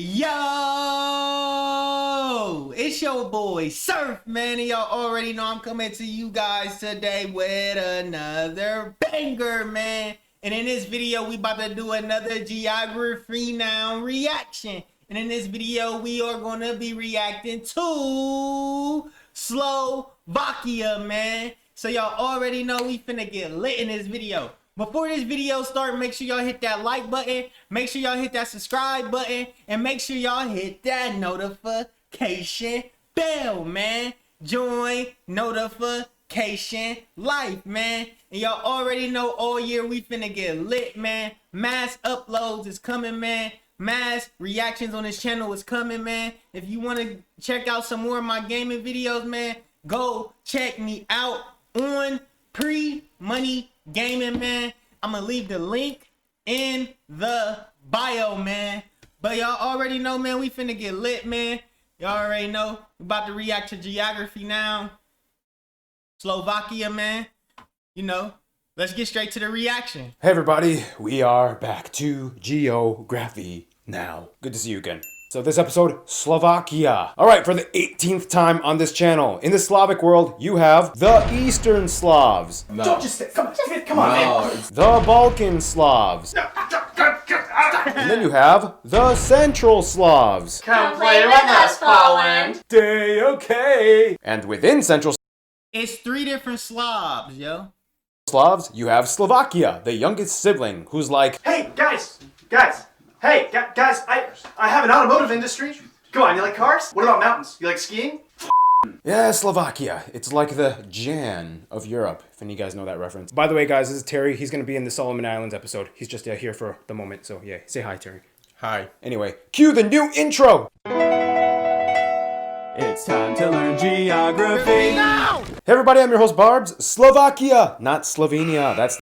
Yo, it's your boy Surf, man, and y'all already know I'm coming to you guys today with another banger, man. And in this video, we about to do another geography noun reaction. And in this video, we are going to be reacting to Slovakia, man. So y'all already know we finna get lit in this video. Before this video start, make sure y'all hit that like button, make sure y'all hit that subscribe button, and make sure y'all hit that notification bell, man. Join notification life, man. And y'all already know all year we finna get lit, man. Mass uploads is coming, man. Mass reactions on this channel is coming, man. If you want to check out some more of my gaming videos, man, go check me out on Pre-Money Gaming, man. I'm gonna leave the link in the bio, man. But y'all already know, man, we finna get lit, man. Y'all already know we about to react to geography now. Slovakia, man. You know, let's get straight to the reaction. Hey everybody, we are back to geography now. Good to see you again. So this episode, Slovakia. All right, for the 18th time on this channel. In the Slavic world, you have the Eastern Slavs. No. Don't just come on, man. The Balkan Slavs. And then you have the Central Slavs. Come play with us, Poland. Okay. And within Central It's 3 different Slavs, yo. Slavs, you have Slovakia, the youngest sibling, who's like, Hey, guys. Hey, guys, I have an automotive industry. Go on, you like cars? What about mountains? You like skiing? yeah, Slovakia. It's like the Jan of Europe, if any of you guys know that reference. By the way, guys, this is Terry. He's going to be in the Solomon Islands episode. He's just here for the moment, so yeah, say hi, Terry. Hi. Anyway, cue the new intro! It's time to learn geography. Now! Hey everybody, I'm your host Barbs. Slovakia, not Slovenia. That's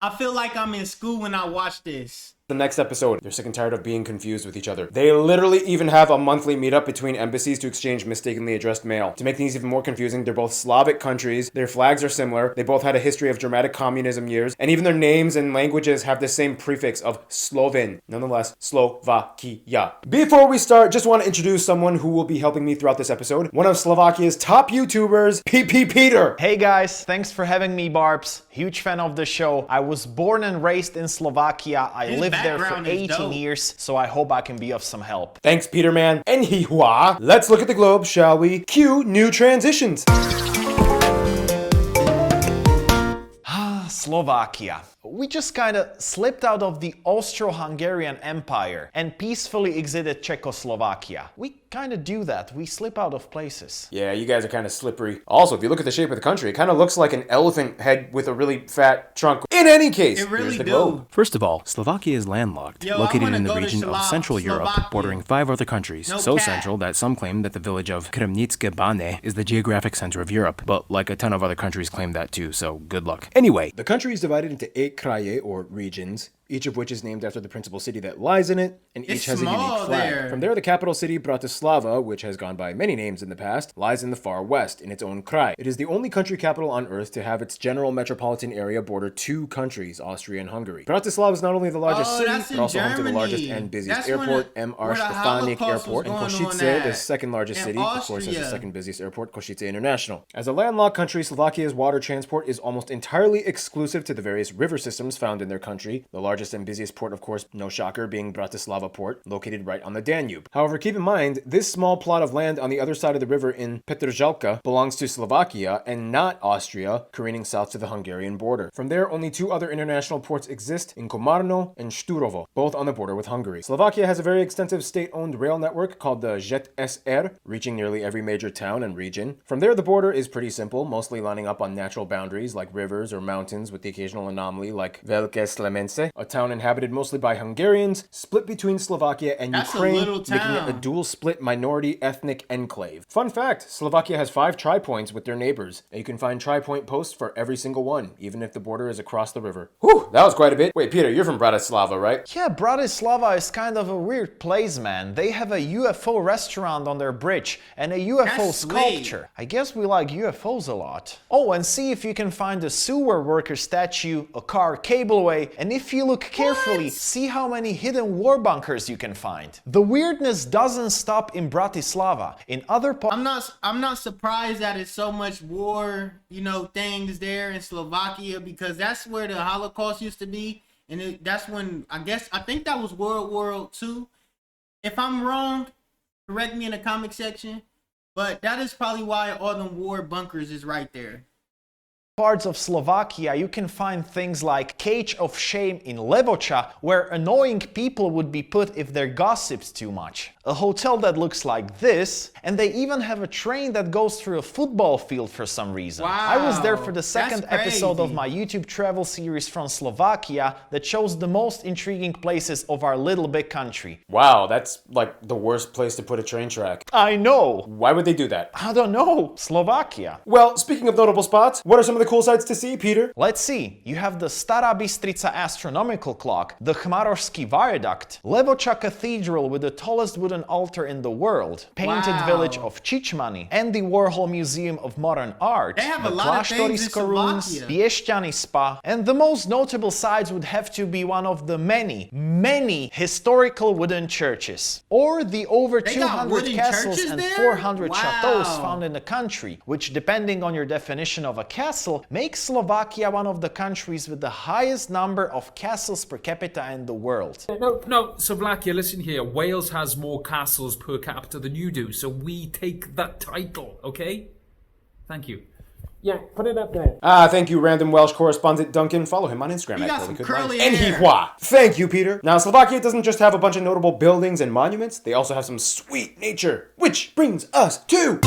I feel like I'm in school when I watch this. the next episode. They're sick and tired of being confused with each other. They literally even have a monthly meetup between embassies to exchange mistakenly addressed mail. To make things even more confusing, they're both Slavic countries, their flags are similar, they both had a history of dramatic communism years, and even their names and languages have the same prefix of Slovin. Nonetheless, Slovakia. Before we start, just want to introduce someone who will be helping me throughout this episode. One of Slovakia's top YouTubers, Peter. Hey guys, thanks for having me, Barbs. Huge fan of the show. I was born and raised in Slovakia. I lived there for background is 18 dope. years, so I hope I can be of some help. Thanks, Peter man. And Hihua. Let's look at the globe, shall we? Cue new transitions. Slovakia. We just kinda slipped out of the Austro-Hungarian Empire and peacefully exited Czechoslovakia. We kinda do that. We slip out of places. Yeah, you guys are kind of slippery. Also, if you look at the shape of the country, it kind of looks like an elephant head with a really fat trunk. In any case, It really here's the do. globe. First of all, Slovakia is landlocked, Yo, I located wanna in the go to region of Central Europe, Slovakia. bordering 5 other countries. No So cap. central that some claim that the village of Kremnitske Bane is the geographic center of Europe, but like a ton of other countries claim that too, so good luck. Anyway, The country is divided into 8 kraje, or regions, each of which is named after the principal city that lies in it, and It's each has a small unique flag. there. From there, the capital city, Bratislava, which has gone by many names in the past, lies in the far west, in its own kraj. It is the only country capital on Earth to have its general metropolitan area border 2 countries, Austria and Hungary. Bratislava is not only the largest city, that's in but also home to the Germany. largest and busiest That's airport, where MR the Stefanik Holocaust Airport, and was going on Košice, the at. second largest In city, of course, has the Austria. second busiest airport, Košice International. As a landlocked country, Slovakia's water transport is almost entirely exclusive to the various river systems found in their country. The largest and busiest port, of course, no shocker, being Bratislava Port, located right on the Danube. However, keep in mind, this small plot of land on the other side of the river in Petržalka belongs to Slovakia and not Austria, careening south to the Hungarian border. From there, only 2 other international ports exist in Komárno and Štúrovo, both on the border with Hungary. Slovakia has a very extensive state-owned rail network called the Jet SR, reaching nearly every major town and region. From there, the border is pretty simple, mostly lining up on natural boundaries like rivers or mountains, with the occasional anomaly like Veľké Slemence, a town inhabited mostly by Hungarians, split between Slovakia and That's a Ukraine, little making it a town. dual-split minority ethnic enclave. Fun fact, Slovakia has 5 tri-points with their neighbors, and you can find tri-point posts for every single one, even if the border is across the river. Whew, that was quite a bit. Wait, Peter, you're from Bratislava, right? Yeah, Bratislava is kind of a weird place, man. They have a UFO restaurant on their bridge and a UFO That's sweet. sculpture. I guess we like UFOs a lot. Oh, and see if you can find a sewer worker statue, a car cableway, and if you look look carefully, see how many hidden war bunkers you can find. The weirdness doesn't stop in Bratislava. In other parts... I'm not surprised that it's so much war, you know, things there in Slovakia, because that's where the Holocaust used to be. And that's when, I think that was World War II. If I'm wrong, correct me in the comment section. But that is probably why all them war bunkers is right there. Parts of Slovakia, you can find things like Cage of Shame in Levoča, where annoying people would be put if they gossiped too much. A hotel that looks like this, and they even have a train that goes through a football field for some reason. Wow, I was there for the second that's episode of crazy. my YouTube travel series from Slovakia that shows the most intriguing places of our little big country. Wow, that's like the worst place to put a train track. I know! Why would they do that? I don't know. Slovakia. Well, speaking of notable spots, what are some of the cool sights to see, Peter? Let's see. You have the Stara Bystrica astronomical clock, the Chmarovsky viaduct, Levoča Cathedral with the tallest wooden altar in the world, painted Wow. village of Chichmany, and the Warhol Museum of Modern Art, They have the a lot of things in Kláštorisko ruins, Slovakia. Piešťany spa, and the most notable sites would have to be one of the many historical wooden churches, or the over They got 200 wooden castles churches and there? 400 chateaus Wow. found in the country, which, depending on your definition of a castle, makes Slovakia one of the countries with the highest number of castles per capita in the world. No, Slovakia, listen here. Wales has more castles per capita than you do, so we take that title, okay? Thank you. Yeah, put it up there. Thank you, random Welsh correspondent Duncan. Follow him on Instagram He at got some curly And hair. Hihua. Thank you, Peter. Now, Slovakia doesn't just have a bunch of notable buildings and monuments, they also have some sweet nature, which brings us to...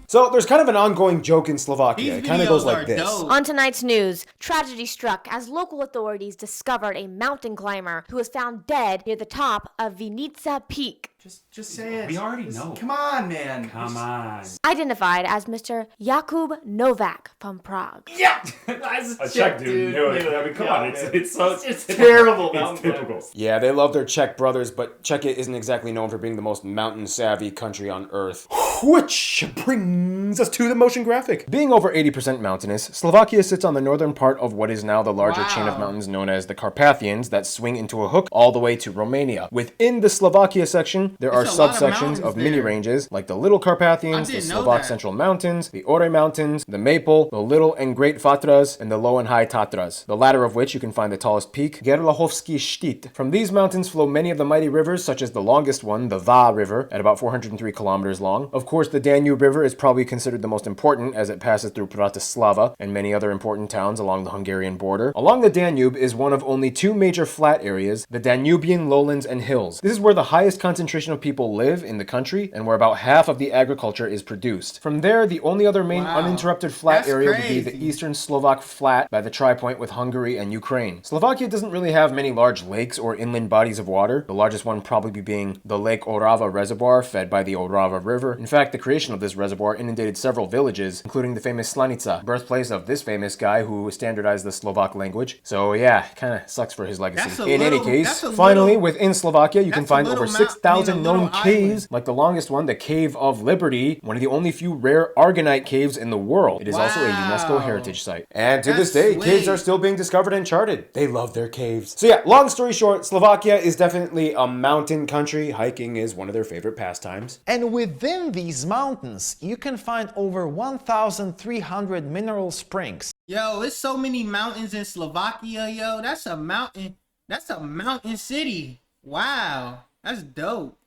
So, there's kind of an ongoing joke in Slovakia. These It kind of goes videos are like this. dope. On tonight's news, tragedy struck as local authorities discovered a mountain climber who was found dead near the top of Vinica Peak. Just say it. We already know. Come on, man. Come on. Identified as Mr. Jakub Novak from Prague. Yeah. A Czech dude knew it. I mean, come on. It's terrible. It's typical. Yeah, they love their Czech brothers, but Czechia isn't exactly known for being the most mountain-savvy country on Earth. Which brings us to the motion graphic. Being over 80% mountainous, Slovakia sits on the northern part of what is now the larger chain of Wow. mountains known as the Carpathians that swing into a hook all the way to Romania. Within the Slovakia section, there are There's a lot of subsections mountains of mini there. ranges like the Little Carpathians, the didn't know Slovak that. Central Mountains, the Ore Mountains, the Maple, the Little and Great Fatras, and the Low and High Tatras, the latter of which you can find the tallest peak, Gerlachowski Štit. From these mountains flow many of the mighty rivers, such as the longest one, the Va River, at about 403 kilometers long. Of course, the Danube River is probably considered the most important as it passes through Bratislava and many other important towns along the Hungarian border. Along the Danube is one of only two major flat areas, the Danubian lowlands and hills. This is where the highest concentration of people live in the country and where about half of the agriculture is produced. From there, the only other main Wow. uninterrupted flat That's area would be the crazy. eastern Slovak flat by the tri-point with Hungary and Ukraine. Slovakia doesn't really have many large lakes or inland bodies of water, the largest one probably being the Lake Orava Reservoir fed by the Orava River. In fact, the creation of this reservoir inundated several villages, including the famous Slanica, birthplace of this famous guy who standardized the Slovak language. So yeah, kind of sucks for his legacy. That's a In any little- case, that's a finally, little- within Slovakia, you can that's a find little over mount- 6,000 I mean, a known little caves, island. like the longest one, the Cave of Liberty, one of the only few rare Argonite caves in the world. It is also a UNESCO Wow. heritage site. And to That's this day, sweet. caves are still being discovered and charted. They love their caves. So yeah, long story short, Slovakia is definitely a mountain country. Hiking is one of their favorite pastimes. And within these mountains, you can find over 1,300 mineral springs. Yo, it's so many mountains in Slovakia, yo. That's a mountain. That's a mountain city. Wow. That's dope.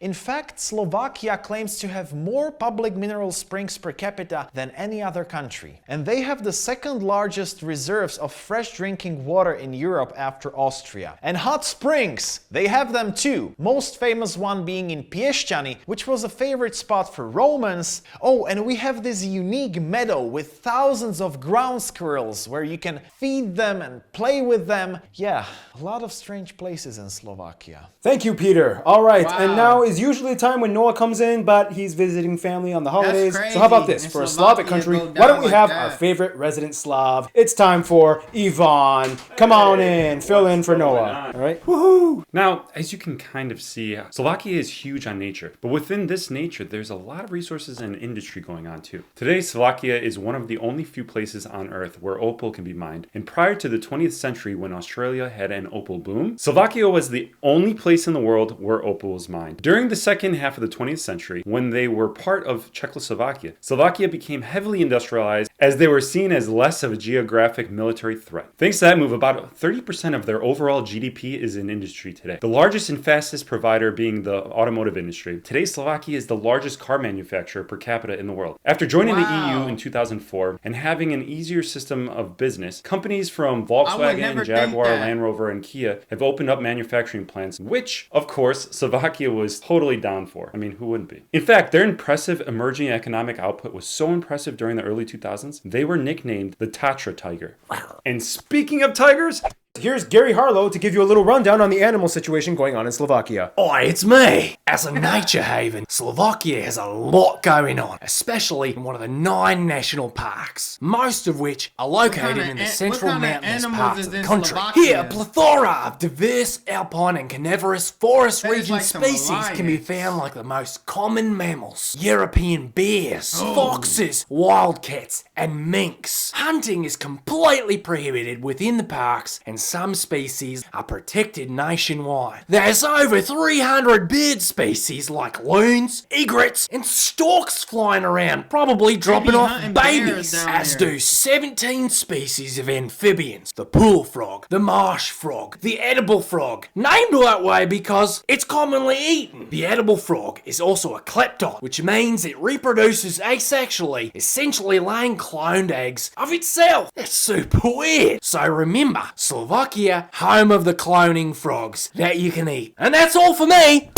In fact, Slovakia claims to have more public mineral springs per capita than any other country. And they have the second largest reserves of fresh drinking water in Europe after Austria. And hot springs! They have them too. Most famous one being in Piešťany, which was a favorite spot for Romans. Oh, and we have this unique meadow with thousands of ground squirrels where you can feed them and play with them. Yeah, a lot of strange places in Slovakia. Thank you, Peter. All right, and now now is usually a time when Noah comes in, but he's visiting family on the holidays. crazy. So how about this? And For a Slovakia Slavic country, go why down don't we like have that. our favorite resident Slav? It's time for Ivan. Come on in, fill in for Noah. All right? Woohoo! Now, as you can kind of see, Slovakia is huge on nature, but within this nature, there's a lot of resources and industry going on too. Today, Slovakia is one of the only few places on Earth where opal can be mined, and prior to the 20th century when Australia had an opal boom, Slovakia was the only place in the world where opal was mined. During the second half of the 20th century, when they were part of Czechoslovakia, Slovakia became heavily industrialized as they were seen as less of a geographic military threat. Thanks to that move, about 30% of their overall GDP is in industry today. The largest and fastest provider being the automotive industry. Today, Slovakia is the largest car manufacturer per capita in the world. After joining the EU in 2004 and having an easier system of business, companies from Volkswagen, Jaguar, Land Rover, and Kia have opened up manufacturing plants, which, of course, Slovakia was totally down for. I mean, who wouldn't be? In fact, their impressive emerging economic output was so impressive during the early 2000s, they were nicknamed the Tatra Tiger. And speaking of tigers, Here's Gary Harlow to give you a little rundown on the animal situation going on in Slovakia. Oi, it's me. As a nature haven, Slovakia has a lot going on, especially in one of the 9 national parks, most of which are located in the central mountainous parts of the country. Slovakia? Here, a plethora of diverse alpine and carnivorous forest That is region like some species can be lions. found like the most common mammals, European bears, foxes, wildcats, and minks. Hunting is completely prohibited within the parks, and some species are protected nationwide. There's over 300 bird species like loons, egrets, and storks flying around, probably dropping off hunting bears babies, down as there. do 17 species of amphibians. The pool frog, the marsh frog, the edible frog, named that way because it's commonly eaten. The edible frog is also a klepton, which means it reproduces asexually, essentially laying cloned eggs of itself. That's super weird. So remember, Slovakia, home of the cloning frogs that you can eat. And that's all for me.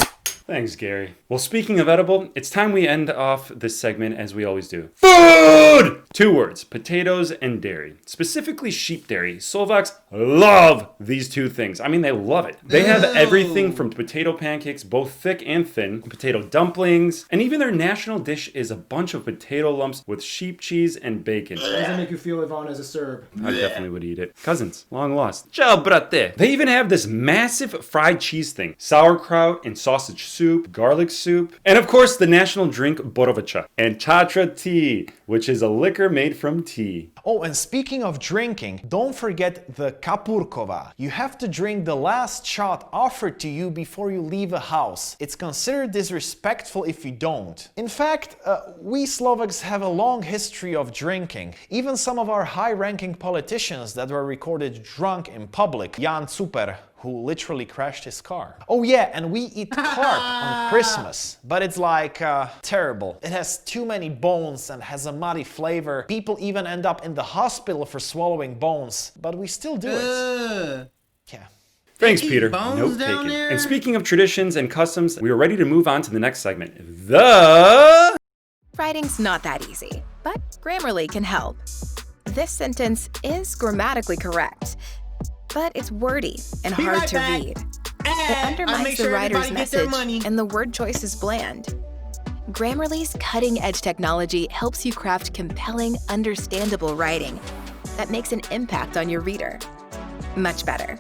thanks, Gary. Well, speaking of edible, it's time we end off this segment as we always do. Food! 2 words, potatoes and dairy. Specifically sheep dairy. Slovaks love these 2 things. I mean, they love it. They have everything from potato pancakes, both thick and thin, potato dumplings, and even their national dish is a bunch of potato lumps with sheep cheese and bacon. How does that make you feel, Ivan, as a Serb? I definitely would eat it. Cousins, long lost. Ciao, brate. They even have this massive fried cheese thing, sauerkraut and sausage soup, garlic soup, and of course the national drink borovica and Tatra tea, which is a liquor made from tea. Oh, and speaking of drinking, don't forget the kapurkova. You have to drink the last shot offered to you before you leave a house. It's considered disrespectful if you don't. In fact, we Slovaks have a long history of drinking. Even some of our high-ranking politicians that were recorded drunk in public. Jan Super, who literally crashed his car. Oh yeah, and we eat carp on Christmas, but it's like terrible. It has too many bones and has a muddy flavor. People even end up in the hospital for swallowing bones, but we still do it. Yeah. Thanks, They eat Peter. bones Note down taken. there? And speaking of traditions and customs, we are ready to move on to the next segment. The... Writing's not that easy, but Grammarly can help. This sentence is grammatically correct, but it's wordy and Be hard right to back. read. And It I undermines make the sure writer's everybody get their message, money. and the word choice is bland. Grammarly's cutting-edge technology helps you craft compelling, understandable writing that makes an impact on your reader. Much better.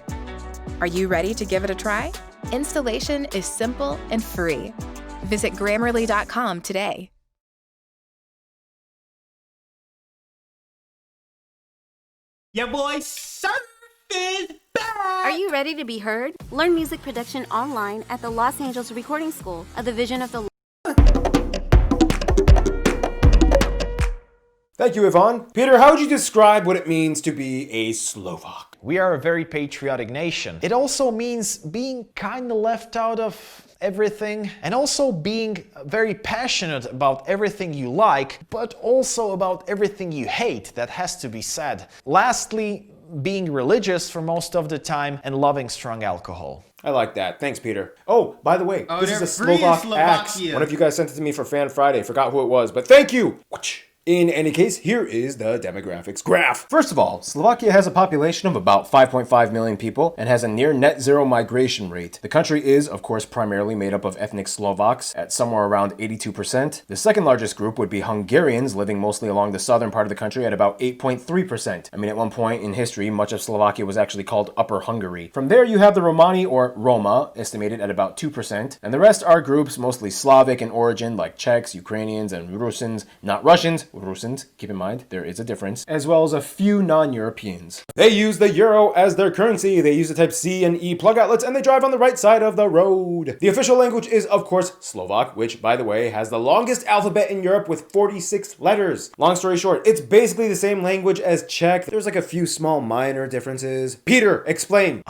Are you ready to give it a try? Installation is simple and free. Visit Grammarly.com today. Yeah, boy, Surf is back! Are you ready to be heard? Learn music production online at the Los Angeles Recording School, a division of the... Thank you, Ivan. Peter, how would you describe what it means to be a Slovak? We are a very patriotic nation. It also means being kinda left out of everything and also being very passionate about everything you like, but also about everything you hate. That has to be said. Lastly, being religious for most of the time and loving strong alcohol. I like that. Thanks, Peter. Oh, by the way, this is they're a free in Slovak axe. Slovakia. One of you guys sent it to me for Fan Friday. Forgot who it was, but thank you! In any case, here is the demographics graph. First of all, Slovakia has a population of about 5.5 million people and has a near net zero migration rate. The country is, of course, primarily made up of ethnic Slovaks at somewhere around 82%. The second largest group would be Hungarians, living mostly along the southern part of the country at about 8.3%. I mean, at one point in history, much of Slovakia was actually called Upper Hungary. From there, you have the Romani or Roma, estimated at about 2%, and the rest are groups mostly Slavic in origin, like Czechs, Ukrainians, and Rusyns, not Russians, Rusyns, keep in mind, there is a difference, as well as a few non-Europeans. They use the euro as their currency, they use the type C and E plug outlets, and they drive on the right side of the road. The official language is, of course, Slovak, which, by the way, has the longest alphabet in Europe with 46 letters. Long story short, it's basically the same language as Czech. There's like a few small minor differences. Peter, explain.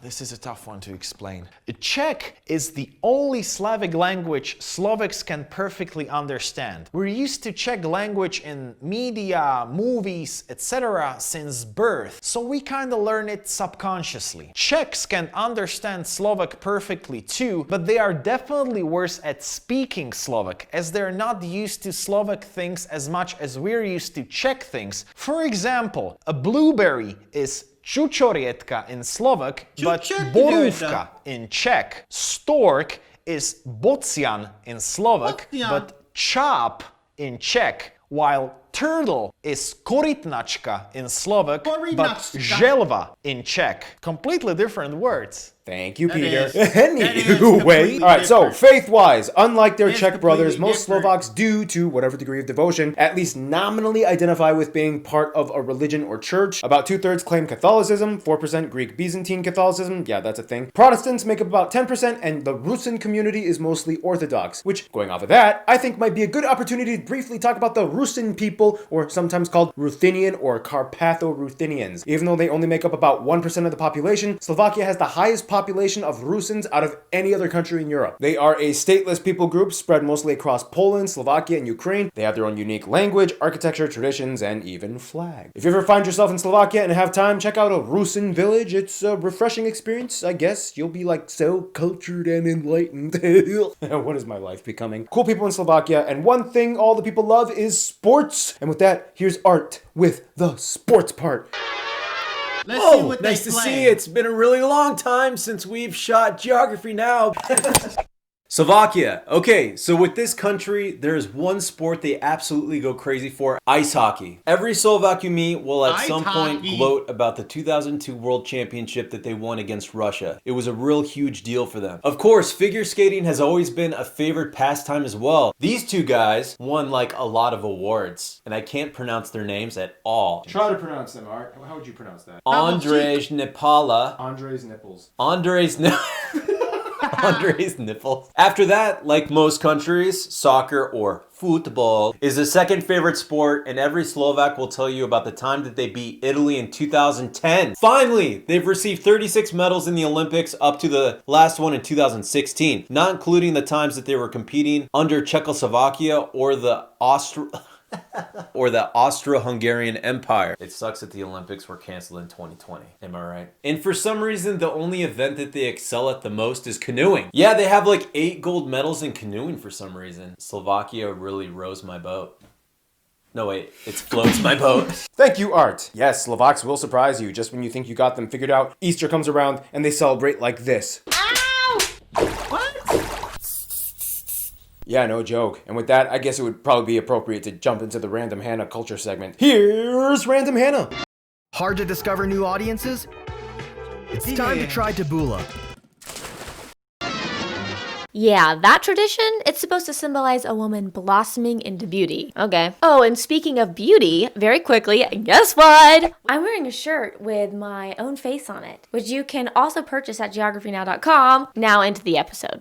This is a tough one to explain. Czech is the only Slavic language Slovaks can perfectly understand. We're used to Czech language in media, movies, etc. since birth, so we kinda learn it subconsciously. Czechs can understand Slovak perfectly too, but they are definitely worse at speaking Slovak, as they're not used to Slovak things as much as we're used to Czech things. For example, a blueberry is čučorietka in Slovak, but borúvka in Czech. Stork is bocian in Slovak, but chop in Czech, while turtle is korytnačka in Slovak, but želva in Czech. Completely different words. Thank you, Peter. Anyway, alright, so faith-wise, unlike their Czech brothers, most Slovaks do, to whatever degree of devotion, at least nominally identify with being part of a religion or church. About 2/3 claim Catholicism, 4% Greek Byzantine Catholicism, yeah, that's a thing. Protestants make up about 10%, and the Rusin community is mostly Orthodox, which, going off of that, I think might be a good opportunity to briefly talk about the Rusin people, or sometimes called Ruthenian or Carpatho-Ruthenians. Even though they only make up about 1% of the population, Slovakia has the highest population of Rusins out of any other country in Europe. They are a stateless people group spread mostly across Poland, Slovakia, and Ukraine. They have their own unique language, architecture, traditions, and even flag. If you ever find yourself in Slovakia and have time, check out a Rusin village. It's a refreshing experience, I guess. You'll be like so cultured and enlightened. What is my life becoming? Cool people in Slovakia, and one thing all the people love is sports. And with that, here's Art with the sports part. Let's see what nice to see you. It's been a really long time since we've shot Geography Now. Slovakia. Okay, so with this country, there's one sport they absolutely go crazy for: ice hockey. Every Slovak you meet will at some point gloat about the 2002 World Championship that they won against Russia. It was a real huge deal for them. Of course, figure skating has always been a favorite pastime as well. These two guys won like a lot of awards, and I can't pronounce their names at all. Try to pronounce them, Art. How would you pronounce that? Andrzej Nepala. Andrej's nipples. Andrej's nipples. After that, like most countries, soccer or football is the second favorite sport, and every Slovak will tell you about the time that they beat Italy in 2010. Finally, they've received 36 medals in the Olympics up to the last one in 2016, not including the times that they were competing under Czechoslovakia or the Austro-Hungarian Empire. It sucks that the Olympics were canceled in 2020. Am I right? And for some reason, the only event that they excel at the most is canoeing. Yeah, they have like 8 gold medals in canoeing for some reason. Slovakia really rows my boat. No, wait, it floats my boat. Thank you, Art. Yes, Slovaks will surprise you. Just when you think you got them figured out, Easter comes around and they celebrate like this. Ow! What? Yeah, no joke. And with that, I guess it would probably be appropriate to jump into the Random Hannah culture segment. Here's Random Hannah. Hard to discover new audiences? It's time to try Taboola. Yeah, that tradition, it's supposed to symbolize a woman blossoming into beauty. Okay. Oh, and speaking of beauty, very quickly, guess what? I'm wearing a shirt with my own face on it, which you can also purchase at geographynow.com. Now into the episode.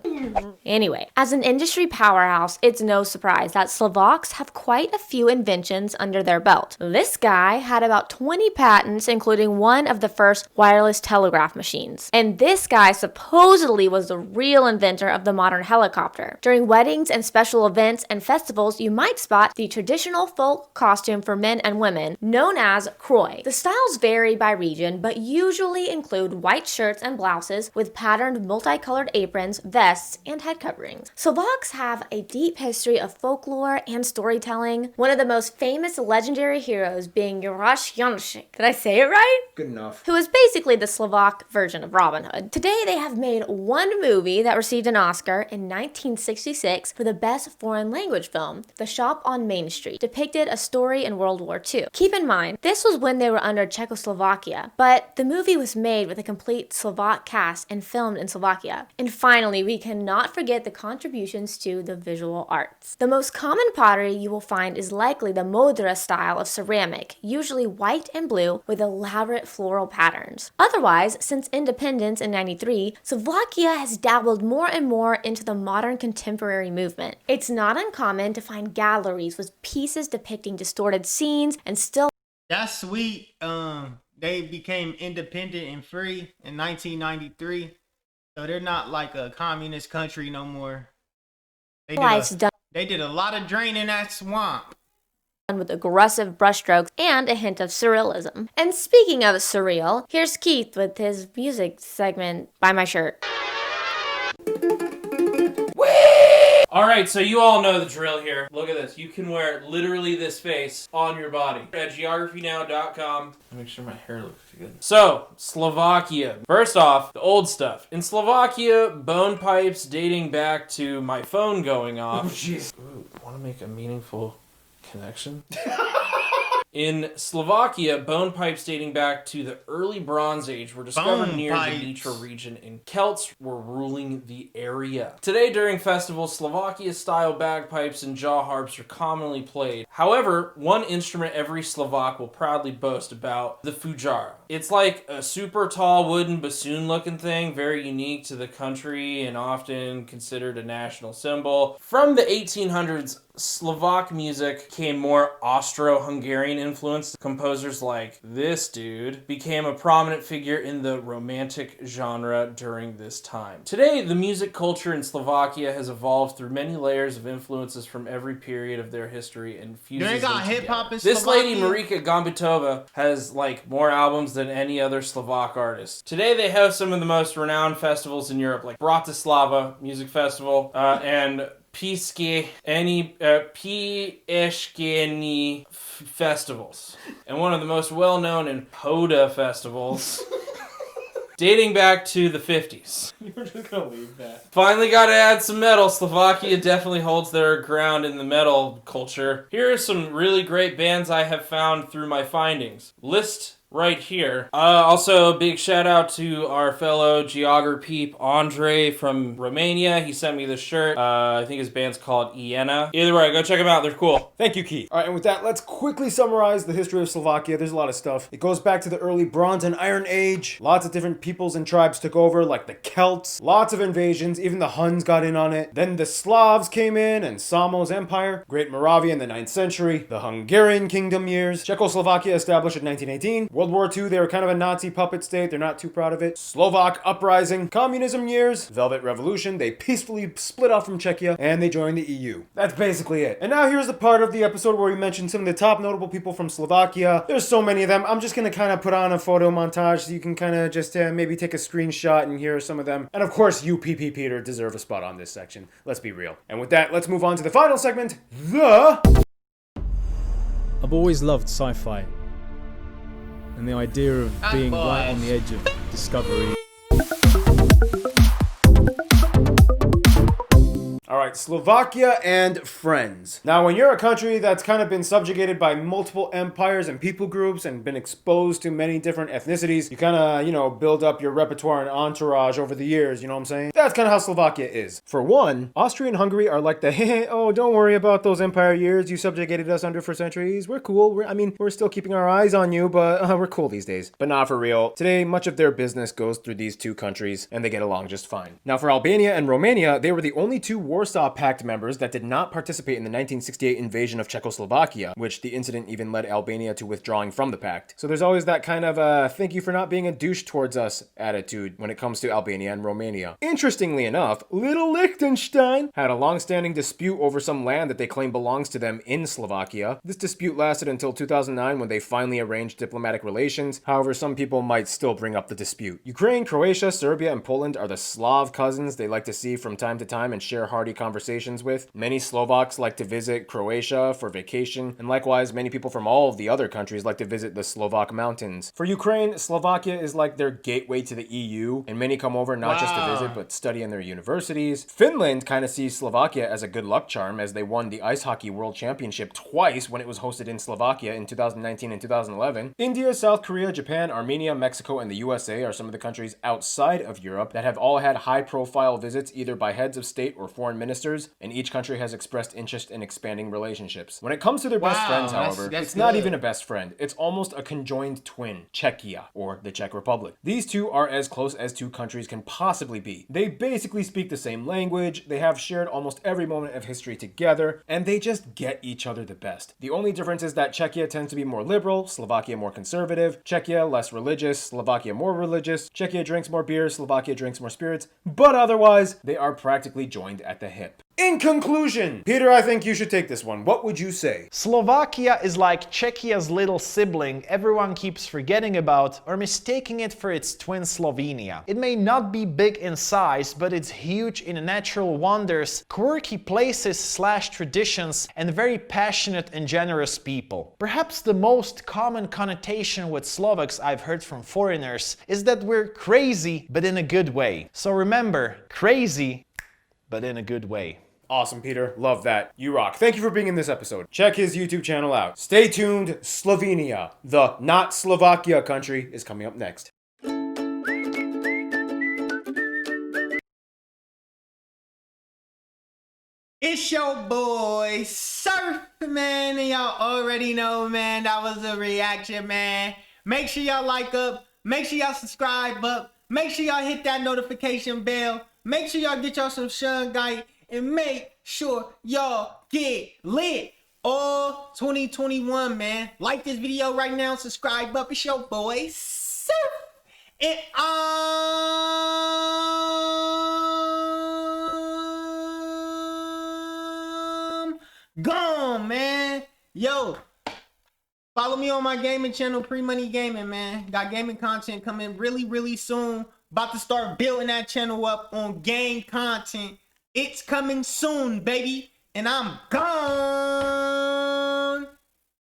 Anyway, as an industry powerhouse, it's no surprise that Slovaks have quite a few inventions under their belt. This guy had about 20 patents, including one of the first wireless telegraph machines. And this guy supposedly was the real inventor of the modern helicopter. During weddings and special events and festivals, you might spot the traditional folk costume for men and women, known as kroy. The styles vary by region, but usually include white shirts and blouses with patterned multicolored aprons, vests, and head coverings. Slovaks have a deep history of folklore and storytelling, one of the most famous legendary heroes being Juraš Janšek. Did I say it right? Good enough. Who is basically the Slovak version of Robin Hood. Today, they have made one movie that received an Oscar in 1966 for the best foreign language film, The Shop on Main Street, depicted a story in World War II. Keep in mind, this was when they were under Czechoslovakia, but the movie was made with a complete Slovak cast and filmed in Slovakia. And finally, we cannot forget the contributions to the visual arts. The most common pottery you will find is likely the modra style of ceramic, usually white and blue with elaborate floral patterns. Otherwise, since independence in 93, Slovakia has dabbled more and more into the modern contemporary movement. It's not uncommon to find galleries with pieces depicting distorted scenes and still. That's sweet. They became independent and free in 1993. So they're not like a communist country no more. They did a lot of drain in that swamp. With aggressive brushstrokes and a hint of surrealism. And speaking of surreal, here's Keith with his music segment, Buy My Shirt. Alright, so you all know the drill here. Look at this. You can wear literally this face on your body. At geographynow.com. Make sure my hair looks good. So, Slovakia. First off, the old stuff. In Slovakia, bone pipes dating back to my phone going off. Jeez. Want to make a meaningful connection? In Slovakia, bone pipes dating back to the early Bronze Age were discovered near the Nitra region, and Celts were ruling the area. Today, during festivals, Slovakia-style bagpipes and jaw harps are commonly played. However, one instrument every Slovak will proudly boast about, the fujara. It's like a super tall wooden bassoon-looking thing, very unique to the country and often considered a national symbol. From the 1800s, Slovak music became more Austro-Hungarian influenced. Composers like this dude became a prominent figure in the romantic genre during this time. Today, the music culture in Slovakia has evolved through many layers of influences from every period of their history and fuses them together. This lady, Marika Gambitova, has like more albums than any other Slovak artist. Today, they host some of the most renowned festivals in Europe, like Bratislava Music Festival and Piešky festivals, and one of the most well-known in Poda festivals, dating back to the 50s. You were just gonna leave that. Finally gotta add some metal. Slovakia definitely holds their ground in the metal culture. Here are some really great bands I have found through my findings. List right here. Also, a big shout out to our fellow geography Andre from Romania. He sent me this shirt. I think his band's called Iena. Either way, go check them out. They're cool. Thank you, Keith. All right, and with that, let's quickly summarize the history of Slovakia. There's a lot of stuff. It goes back to the early Bronze and Iron Age. Lots of different peoples and tribes took over, like the Celts. Lots of invasions. Even the Huns got in on it. Then the Slavs came in, and Samo's empire. Great Moravia in the 9th century. The Hungarian kingdom years. Czechoslovakia established in 1918. World War II, they were kind of a Nazi puppet state. They're not too proud of it. Slovak uprising. Communism years. Velvet Revolution. They peacefully split off from Czechia, and they joined the EU. That's basically it. And now here's the part of the episode where we mention some of the top notable people from Slovakia. There's so many of them. I'm just going to kind of put on a photo montage so you can kind of just maybe take a screenshot and hear some of them. And of course, you, PP Peter, deserve a spot on this section. Let's be real. And with that, let's move on to the final segment, I've always loved sci-fi and the idea of being right on the edge of discovery. All right, Slovakia and friends. Now, when you're a country that's kind of been subjugated by multiple empires and people groups and been exposed to many different ethnicities, you kind of, build up your repertoire and entourage over the years, you know what I'm saying? That's kind of how Slovakia is. For one, Austria and Hungary are like the, hey, oh, don't worry about those empire years you subjugated us under for centuries. We're cool. We're still keeping our eyes on you, but we're cool these days. But not for real. Today, much of their business goes through these two countries, and they get along just fine. Now, for Albania and Romania, they were the only two Warsaw Warsaw Pact members that did not participate in the 1968 invasion of Czechoslovakia, which the incident even led Albania to withdrawing from the pact. So there's always that kind of thank you for not being a douche towards us attitude when it comes to Albania and Romania. Interestingly enough, little Liechtenstein had a long-standing dispute over some land that they claim belongs to them in Slovakia. This dispute lasted until 2009 when they finally arranged diplomatic relations. However, some people might still bring up the dispute. Ukraine, Croatia, Serbia, and Poland are the Slav cousins they like to see from time to time and share hearty conversations with. Many Slovaks like to visit Croatia for vacation, and likewise, many people from all of the other countries like to visit the Slovak mountains. For Ukraine, Slovakia is like their gateway to the EU, and many come over not just to visit, but study in their universities. Finland kind of sees Slovakia as a good luck charm, as they won the Ice Hockey World Championship twice when it was hosted in Slovakia in 2019 and 2011. India, South Korea, Japan, Armenia, Mexico, and the USA are some of the countries outside of Europe that have all had high-profile visits either by heads of state or foreign ministers, and each country has expressed interest in expanding relationships. When it comes to their best friends, however, it's not even a best friend. It's almost a conjoined twin, Czechia, or the Czech Republic. These two are as close as two countries can possibly be. They basically speak the same language, they have shared almost every moment of history together, and they just get each other the best. The only difference is that Czechia tends to be more liberal, Slovakia more conservative, Czechia less religious, Slovakia more religious, Czechia drinks more beer, Slovakia drinks more spirits, but otherwise, they are practically joined at the hip. In conclusion, Peter, I think you should take this one. What would you say? Slovakia is like Czechia's little sibling everyone keeps forgetting about or mistaking it for its twin Slovenia. It may not be big in size, but it's huge in natural wonders, quirky places / traditions, and very passionate and generous people. Perhaps the most common connotation with Slovaks I've heard from foreigners is that we're crazy, but in a good way. So remember, crazy, but in a good way. Awesome, Peter. Love that. You rock. Thank you for being in this episode. Check his YouTube channel out. Stay tuned. Slovenia, the not Slovakia country, is coming up next. It's your boy Surf, man, and y'all already know, man, that was a reaction, man. Make sure y'all like up, make sure y'all subscribe up, make sure y'all hit that notification bell, make sure y'all get y'all some shungite, and make sure y'all get lit all 2021, man. Like this video right now, subscribe up. It's your boy Surf, and gone, man. Yo, follow me on my gaming channel, Pre-Money Gaming, man. Got gaming content coming really soon. About to start building that channel up on game content. It's coming soon, baby. And I'm gone.